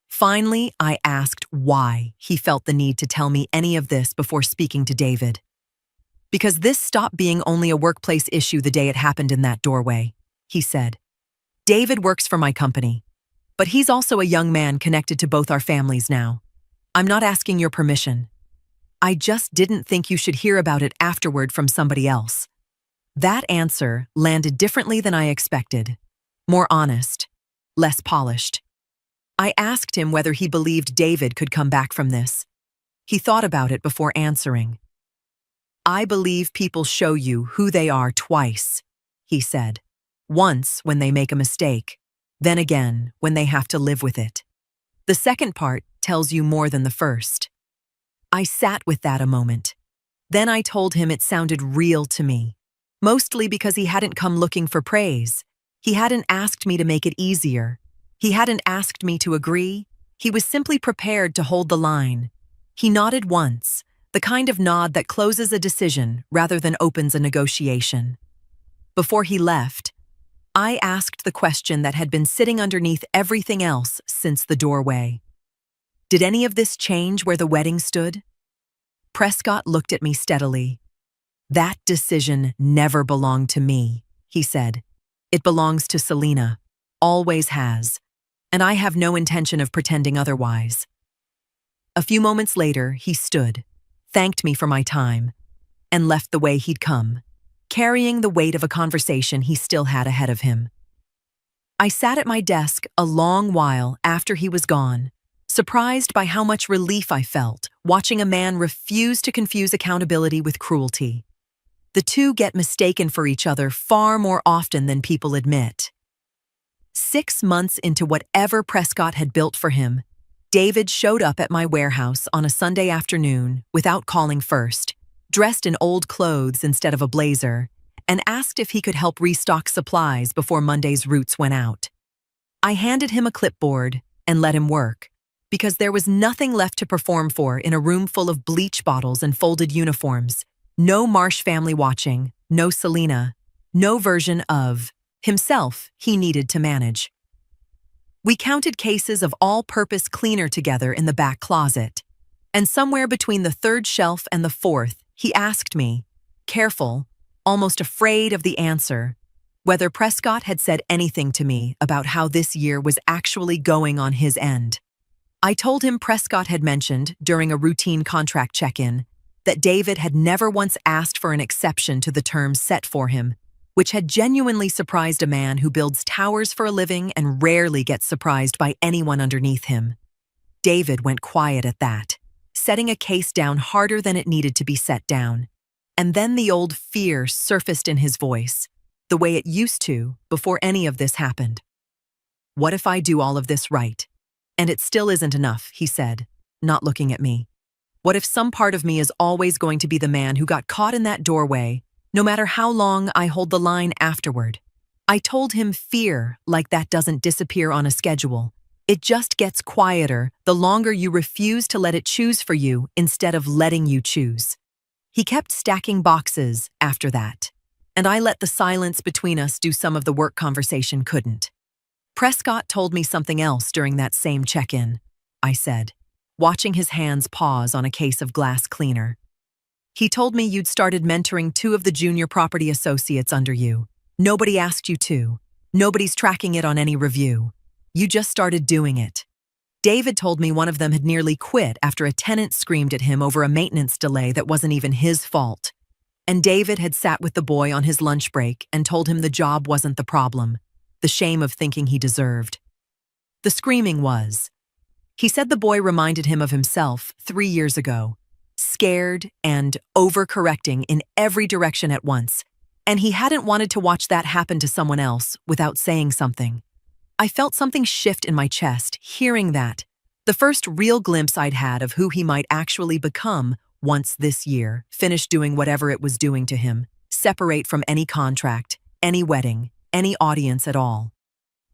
Finally, I asked why he felt the need to tell me any of this before speaking to David. Because this stopped being only a workplace issue the day it happened in that doorway, he said. David works for my company, but he's also a young man connected to both our families now. I'm not asking your permission. I just didn't think you should hear about it afterward from somebody else. That answer landed differently than I expected. More honest, less polished. I asked him whether he believed David could come back from this. He thought about it before answering. I believe people show you who they are twice, he said. Once when they make a mistake, then again when they have to live with it. The second part tells you more than the first. I sat with that a moment. Then I told him it sounded real to me, mostly because he hadn't come looking for praise. He hadn't asked me to make it easier. He hadn't asked me to agree. He was simply prepared to hold the line. He nodded once, the kind of nod that closes a decision rather than opens a negotiation. Before he left, I asked the question that had been sitting underneath everything else since the doorway. Did any of this change where the wedding stood? Prescott looked at me steadily. That decision never belonged to me, he said. It belongs to Selena, always has, and I have no intention of pretending otherwise. A few moments later, he stood, thanked me for my time, and left the way he'd come, carrying the weight of a conversation he still had ahead of him. I sat at my desk a long while after he was gone, surprised by how much relief I felt watching a man refuse to confuse accountability with cruelty. The two get mistaken for each other far more often than people admit. 6 months into whatever Prescott had built for him, David showed up at my warehouse on a Sunday afternoon without calling first, dressed in old clothes instead of a blazer, and asked if he could help restock supplies before Monday's routes went out. I handed him a clipboard and let him work, because there was nothing left to perform for in a room full of bleach bottles and folded uniforms. No Marsh family watching, no Selena, no version of himself he needed to manage. We counted cases of all-purpose cleaner together in the back closet, and somewhere between the third shelf and the fourth, he asked me, careful, almost afraid of the answer, whether Prescott had said anything to me about how this year was actually going on his end. I told him Prescott had mentioned, during a routine contract check-in, that David had never once asked for an exception to the terms set for him, which had genuinely surprised a man who builds towers for a living and rarely gets surprised by anyone underneath him. David went quiet at that, setting a case down harder than it needed to be set down. And then the old fear surfaced in his voice, the way it used to before any of this happened. What if I do all of this right? And it still isn't enough, he said, not looking at me. What if some part of me is always going to be the man who got caught in that doorway, no matter how long I hold the line afterward? I told him fear like that doesn't disappear on a schedule, It just gets quieter the longer you refuse to let it choose for you instead of letting you choose. He kept stacking boxes after that, and I let the silence between us do some of the work conversation couldn't. Prescott told me something else during that same check-in, I said, watching his hands pause on a case of glass cleaner. He told me you'd started mentoring 2 of the junior property associates under you. Nobody asked you to. Nobody's tracking it on any review. You just started doing it. David told me one of them had nearly quit after a tenant screamed at him over a maintenance delay that wasn't even his fault. And David had sat with the boy on his lunch break and told him the job wasn't the problem, the shame of thinking he deserved. The screaming was. He said the boy reminded him of himself 3 years ago, scared and overcorrecting in every direction at once, and he hadn't wanted to watch that happen to someone else without saying something. I felt something shift in my chest, hearing that. The first real glimpse I'd had of who he might actually become once this year finished doing whatever it was doing to him, separate from any contract, any wedding, any audience at all.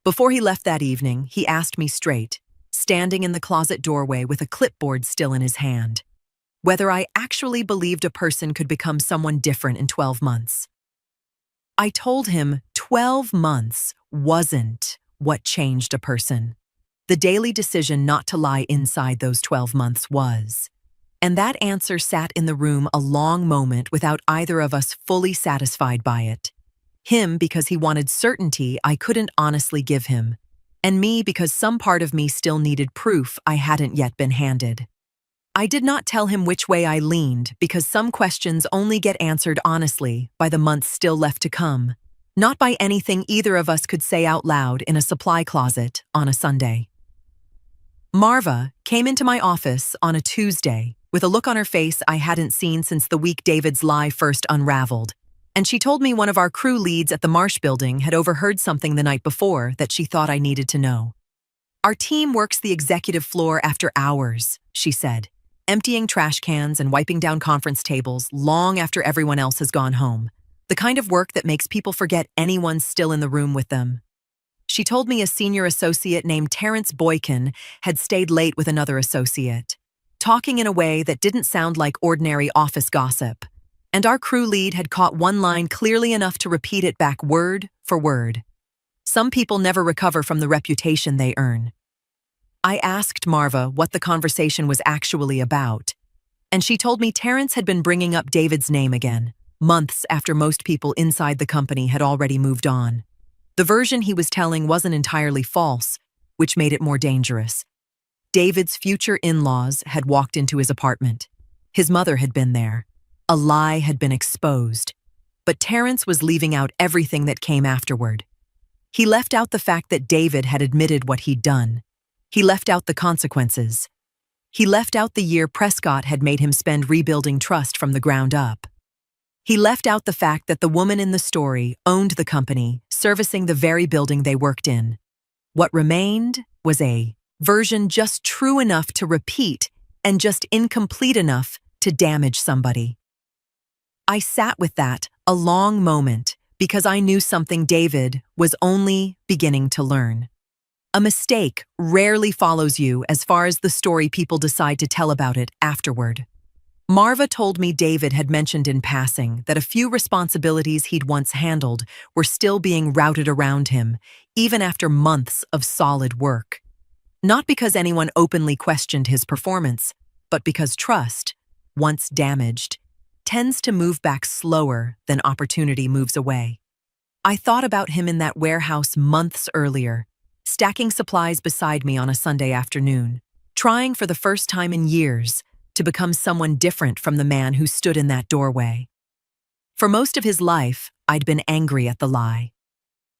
Before he left that evening, he asked me straight, standing in the closet doorway with a clipboard still in his hand, whether I actually believed a person could become someone different in 12 months. I told him 12 months wasn't what changed a person. The daily decision not to lie inside those 12 months was. And that answer sat in the room a long moment without either of us fully satisfied by it. Him because he wanted certainty I couldn't honestly give him, and me because some part of me still needed proof I hadn't yet been handed. I did not tell him which way I leaned because some questions only get answered honestly by the months still left to come, not by anything either of us could say out loud in a supply closet on a Sunday. Marva came into my office on a Tuesday with a look on her face I hadn't seen since the week David's lie first unraveled, and she told me one of our crew leads at the Marsh building had overheard something the night before that she thought I needed to know. Our team works the executive floor after hours, she said, emptying trash cans and wiping down conference tables long after everyone else has gone home. The kind of work that makes people forget anyone's still in the room with them. She told me a senior associate named Terrence Boykin had stayed late with another associate, talking in a way that didn't sound like ordinary office gossip, and our crew lead had caught one line clearly enough to repeat it back word for word. Some people never recover from the reputation they earn. I asked Marva what the conversation was actually about, and she told me Terrence had been bringing up David's name again, months after most people inside the company had already moved on. The version he was telling wasn't entirely false, which made it more dangerous. David's future in-laws had walked into his apartment. His mother had been there. A lie had been exposed. But Terrence was leaving out everything that came afterward. He left out the fact that David had admitted what he'd done. He left out the consequences. He left out the year Prescott had made him spend rebuilding trust from the ground up. He left out the fact that the woman in the story owned the company, servicing the very building they worked in. What remained was a version just true enough to repeat and just incomplete enough to damage somebody. I sat with that a long moment because I knew something David was only beginning to learn. A mistake rarely follows you as far as the story people decide to tell about it afterward. Marva told me David had mentioned in passing that a few responsibilities he'd once handled were still being routed around him, even after months of solid work. Not because anyone openly questioned his performance, but because trust, once damaged, tends to move back slower than opportunity moves away. I thought about him in that warehouse months earlier, stacking supplies beside me on a Sunday afternoon, trying for the first time in years to become someone different from the man who stood in that doorway. For most of his life, I'd been angry at the lie.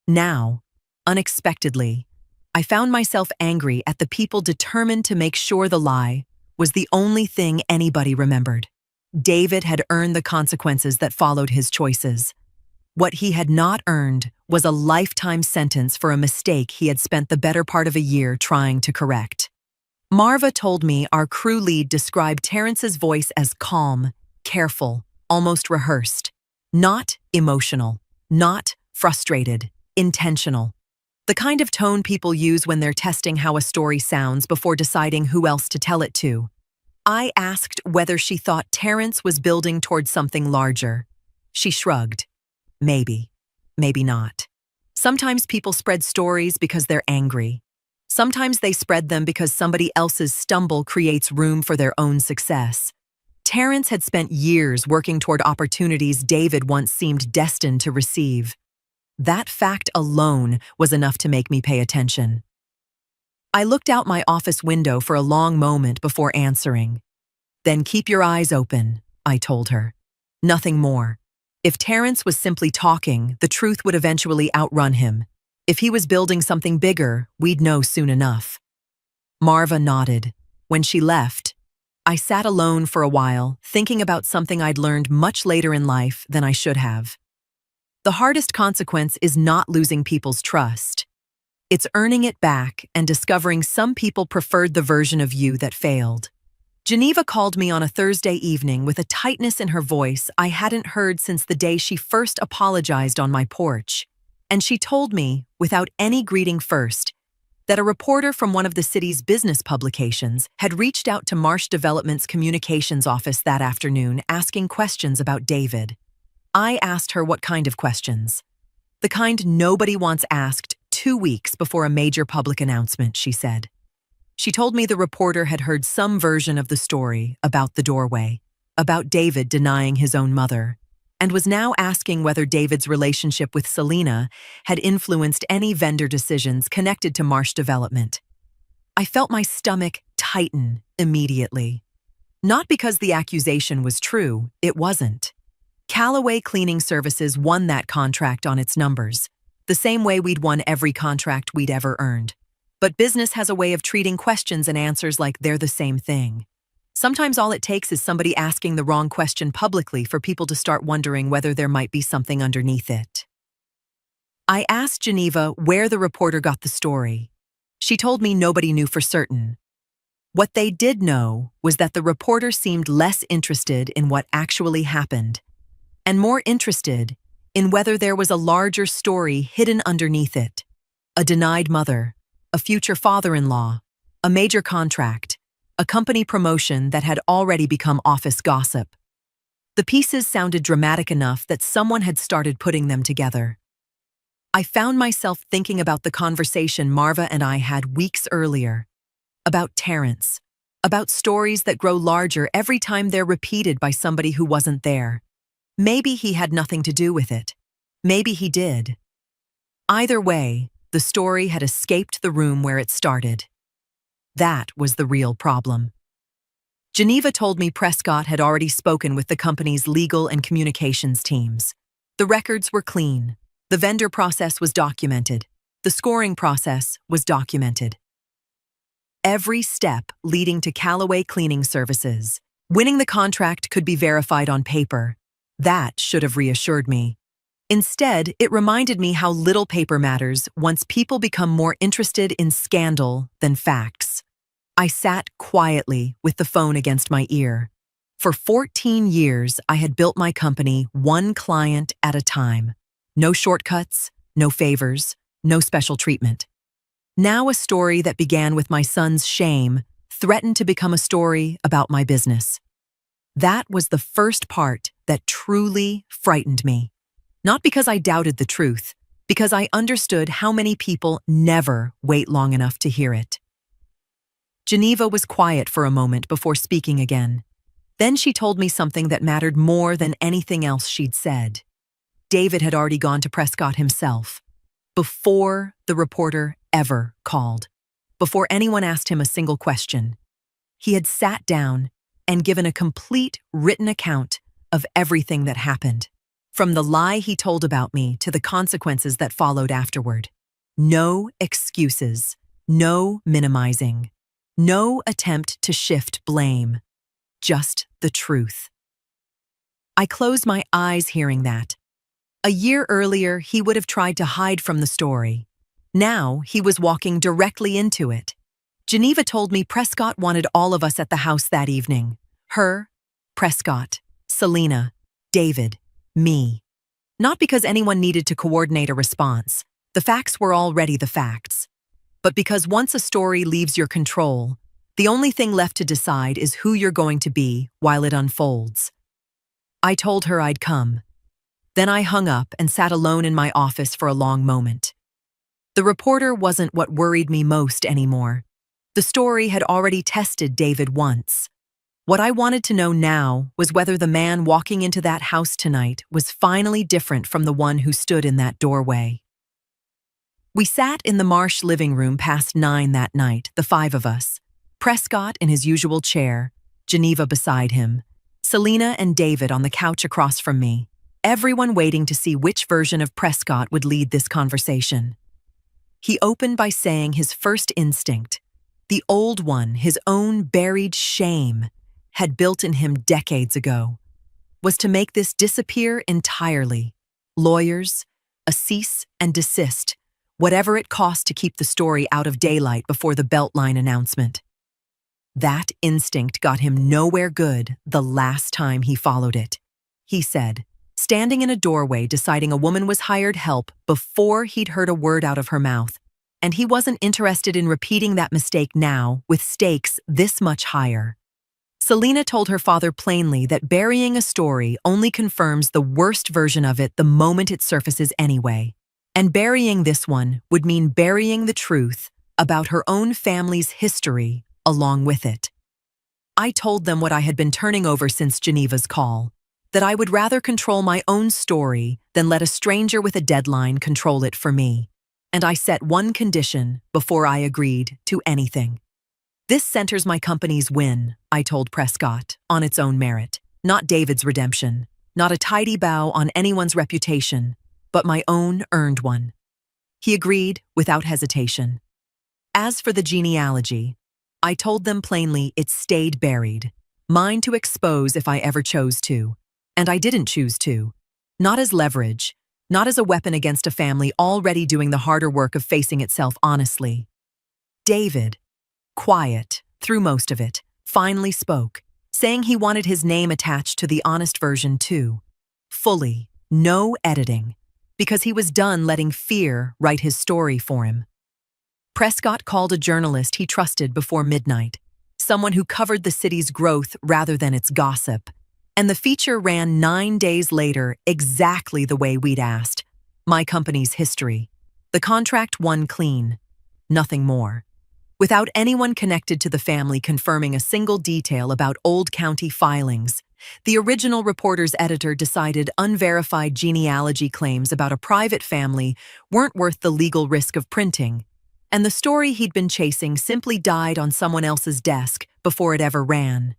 Now, unexpectedly, I found myself angry at the people determined to make sure the lie was the only thing anybody remembered. David had earned the consequences that followed his choices. What he had not earned was a lifetime sentence for a mistake he had spent the better part of a year trying to correct. Marva told me our crew lead described Terrence's voice as calm, careful, almost rehearsed. Not emotional, not frustrated, intentional. The kind of tone people use when they're testing how a story sounds before deciding who else to tell it to. I asked whether she thought Terrence was building towards something larger. She shrugged. Maybe. Maybe not. Sometimes people spread stories because they're angry. Sometimes they spread them because somebody else's stumble creates room for their own success. Terrence had spent years working toward opportunities David once seemed destined to receive. That fact alone was enough to make me pay attention. I looked out my office window for a long moment before answering. Then keep your eyes open, I told her. Nothing more. If Terrence was simply talking, the truth would eventually outrun him. If he was building something bigger, we'd know soon enough. Marva nodded. When she left, I sat alone for a while, thinking about something I'd learned much later in life than I should have. The hardest consequence is not losing people's trust. It's earning it back and discovering some people preferred the version of you that failed. Geneva called me on a Thursday evening with a tightness in her voice I hadn't heard since the day she first apologized on my porch. And she told me, without any greeting first, that a reporter from one of the city's business publications had reached out to Marsh Development's communications office that afternoon asking questions about David. I asked her what kind of questions. The kind nobody wants asked 2 weeks before a major public announcement, she said. She told me the reporter had heard some version of the story about the doorway, about David denying his own mother, and was now asking whether David's relationship with Selena had influenced any vendor decisions connected to Marsh Development. I felt my stomach tighten immediately. Not because the accusation was true, it wasn't. Callaway Cleaning Services won that contract on its numbers, the same way we'd won every contract we'd ever earned. But business has a way of treating questions and answers like they're the same thing. Sometimes all it takes is somebody asking the wrong question publicly for people to start wondering whether there might be something underneath it. I asked Geneva where the reporter got the story. She told me nobody knew for certain. What they did know was that the reporter seemed less interested in what actually happened, and more interested in whether there was a larger story hidden underneath it. A denied mother, a future father-in-law, a major contract, a company promotion that had already become office gossip. The pieces sounded dramatic enough that someone had started putting them together. I found myself thinking about the conversation Marva and I had weeks earlier, about Terrence, about stories that grow larger every time they're repeated by somebody who wasn't there. Maybe he had nothing to do with it. Maybe he did. Either way, the story had escaped the room where it started. That was the real problem. Geneva told me Prescott had already spoken with the company's legal and communications teams. The records were clean. The vendor process was documented. The scoring process was documented. Every step leading to Callaway Cleaning Services. Winning the contract could be verified on paper. That should have reassured me. Instead, it reminded me how little paper matters once people become more interested in scandal than facts. I sat quietly with the phone against my ear. For 14 years, I had built my company one client at a time. No shortcuts, no favors, no special treatment. Now a story that began with my son's shame threatened to become a story about my business. That was the first part that truly frightened me. Not because I doubted the truth, because I understood how many people never wait long enough to hear it. Geneva was quiet for a moment before speaking again. Then she told me something that mattered more than anything else she'd said. David had already gone to Prescott himself, before the reporter ever called, before anyone asked him a single question. He had sat down and given a complete written account of everything that happened, from the lie he told about me to the consequences that followed afterward. No excuses, no minimizing, no attempt to shift blame, just the truth. I closed my eyes hearing that. A year earlier, he would have tried to hide from the story. Now, he was walking directly into it. Geneva told me Prescott wanted all of us at the house that evening. Her, Prescott, Selena, David, me. Not because anyone needed to coordinate a response, The facts were already the facts. But because once a story leaves your control, the only thing left to decide is who you're going to be while it unfolds. I told her I'd come. Then I hung up and sat alone in my office for a long moment. The reporter wasn't what worried me most anymore. The story had already tested David once. What I wanted to know now was whether the man walking into that house tonight was finally different from the one who stood in that doorway. We sat in the Marsh living room past 9 that night, the 5 of us. Prescott in his usual chair, Geneva beside him, Selena and David on the couch across from me, everyone waiting to see which version of Prescott would lead this conversation. He opened by saying his first instinct, the old one his own buried shame had built in him decades ago, was to make this disappear entirely. Lawyers, a cease and desist, whatever it cost to keep the story out of daylight before the Beltline announcement. That instinct got him nowhere good the last time he followed it, he said, standing in a doorway deciding a woman was hired help before he'd heard a word out of her mouth, and he wasn't interested in repeating that mistake now with stakes this much higher. Selena told her father plainly that burying a story only confirms the worst version of it the moment it surfaces anyway, and burying this one would mean burying the truth about her own family's history along with it. I told them what I had been turning over since Geneva's call, that I would rather control my own story than let a stranger with a deadline control it for me. And I set one condition before I agreed to anything. This centers my company's win, I told Prescott, on its own merit, not David's redemption, not a tidy bow on anyone's reputation, but my own earned one. He agreed without hesitation. As for the genealogy, I told them plainly it stayed buried, mine to expose if I ever chose to, and I didn't choose to. Not as leverage, not as a weapon against a family already doing the harder work of facing itself honestly. David, quiet through most of it, finally spoke, saying he wanted his name attached to the honest version too. Fully, no editing, because he was done letting fear write his story for him. Prescott called a journalist he trusted before midnight, someone who covered the city's growth rather than its gossip, and the feature ran 9 days later exactly the way we'd asked, my company's history. The contract won clean, nothing more. Without anyone connected to the family confirming a single detail about old county filings, the original reporter's editor decided unverified genealogy claims about a private family weren't worth the legal risk of printing, and the story he'd been chasing simply died on someone else's desk before it ever ran.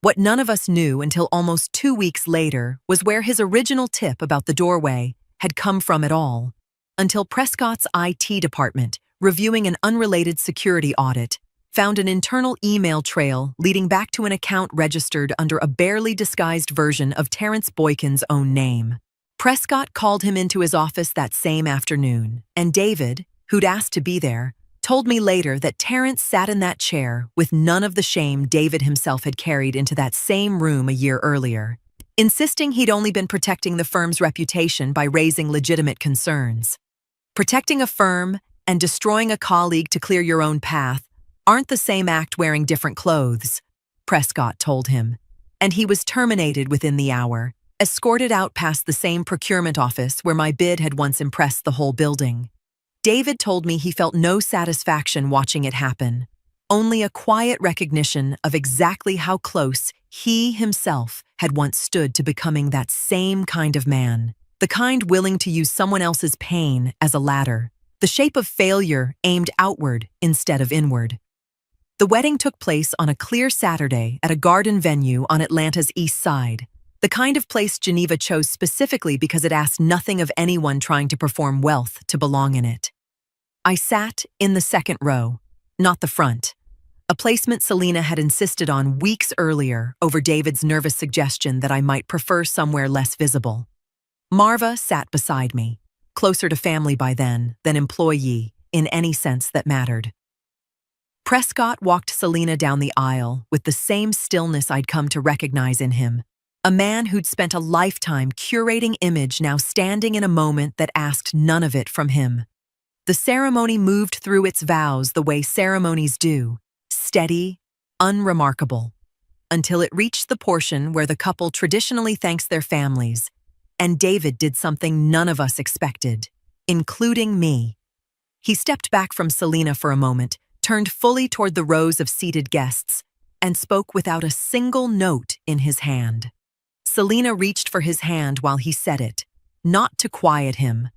What none of us knew until almost 2 weeks later was where his original tip about the doorway had come from at all, until Prescott's IT department, reviewing an unrelated security audit, found an internal email trail leading back to an account registered under a barely disguised version of Terrence Boykin's own name. Prescott called him into his office that same afternoon, and David, who'd asked to be there, told me later that Terrence sat in that chair with none of the shame David himself had carried into that same room a year earlier, insisting he'd only been protecting the firm's reputation by raising legitimate concerns. Protecting a firm and destroying a colleague to clear your own path aren't the same act wearing different clothes, Prescott told him, and he was terminated within the hour, escorted out past the same procurement office where my bid had once impressed the whole building. David told me he felt no satisfaction watching it happen, only a quiet recognition of exactly how close he himself had once stood to becoming that same kind of man, the kind willing to use someone else's pain as a ladder, the shape of failure aimed outward instead of inward. The wedding took place on a clear Saturday at a garden venue on Atlanta's east side, the kind of place Geneva chose specifically because it asked nothing of anyone trying to perform wealth to belong in it. I sat in the second row, not the front, a placement Selena had insisted on weeks earlier over David's nervous suggestion that I might prefer somewhere less visible. Marva sat beside me, closer to family by then than employee in any sense that mattered. Prescott walked Selena down the aisle with the same stillness I'd come to recognize in him, a man who'd spent a lifetime curating image now standing in a moment that asked none of it from him. The ceremony moved through its vows the way ceremonies do, steady, unremarkable, until it reached the portion where the couple traditionally thanks their families, and David did something none of us expected, including me. He stepped back from Selena for a moment, turned fully toward the rows of seated guests, and spoke without a single note in his hand. Selena reached for his hand while he said it, not to quiet him,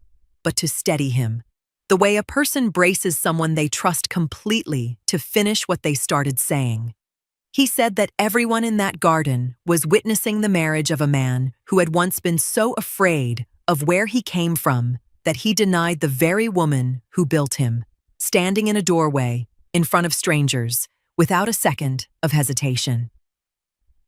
but to steady him, the way a person braces someone they trust completely to finish what they started saying. He said that everyone in that garden was witnessing the marriage of a man who had once been so afraid of where he came from that he denied the very woman who built him, standing in a doorway, in front of strangers, without a second of hesitation.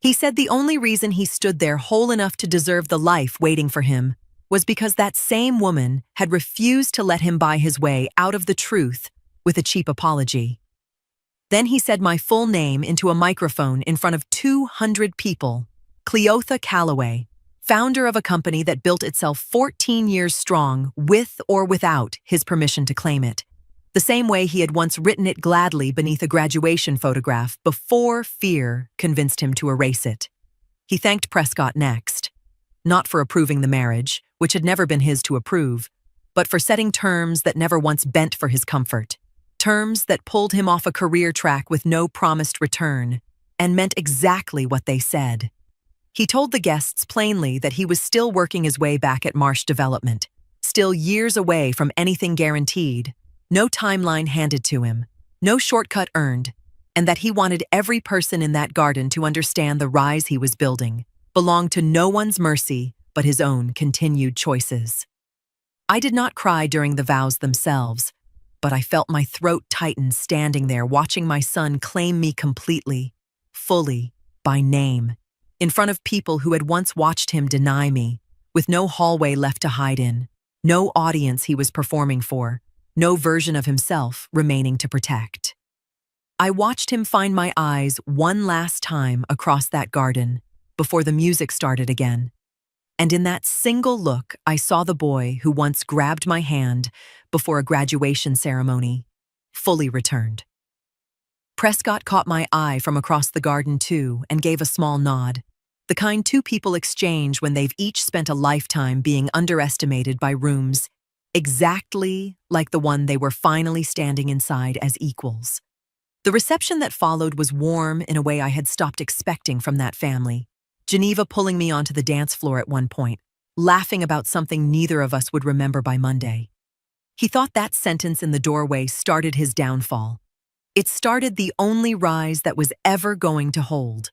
He said the only reason he stood there whole enough to deserve the life waiting for him was because that same woman had refused to let him buy his way out of the truth with a cheap apology. Then he said my full name into a microphone in front of 200 people. Cleotha Calloway, founder of a company that built itself 14 years strong with or without his permission to claim it. The same way he had once written it gladly beneath a graduation photograph before fear convinced him to erase it. He thanked Prescott next, not for approving the marriage, which had never been his to approve, but for setting terms that never once bent for his comfort. Terms that pulled him off a career track with no promised return, and meant exactly what they said. He told the guests plainly that he was still working his way back at Marsh Development, still years away from anything guaranteed, no timeline handed to him, no shortcut earned, and that he wanted every person in that garden to understand the rise he was building belonged to no one's mercy but his own continued choices. I did not cry during the vows themselves, but I felt my throat tighten standing there watching my son claim me completely, fully, by name, in front of people who had once watched him deny me, with no hallway left to hide in, no audience he was performing for, no version of himself remaining to protect. I watched him find my eyes one last time across that garden before the music started again. And in that single look, I saw the boy who once grabbed my hand before a graduation ceremony, fully returned. Prescott caught my eye from across the garden too and gave a small nod, the kind two people exchange when they've each spent a lifetime being underestimated by rooms exactly like the one they were finally standing inside as equals. The reception that followed was warm in a way I had stopped expecting from that family. Geneva pulling me onto the dance floor at one point, laughing about something neither of us would remember by Monday. He thought that sentence in the doorway started his downfall. It started the only rise that was ever going to hold.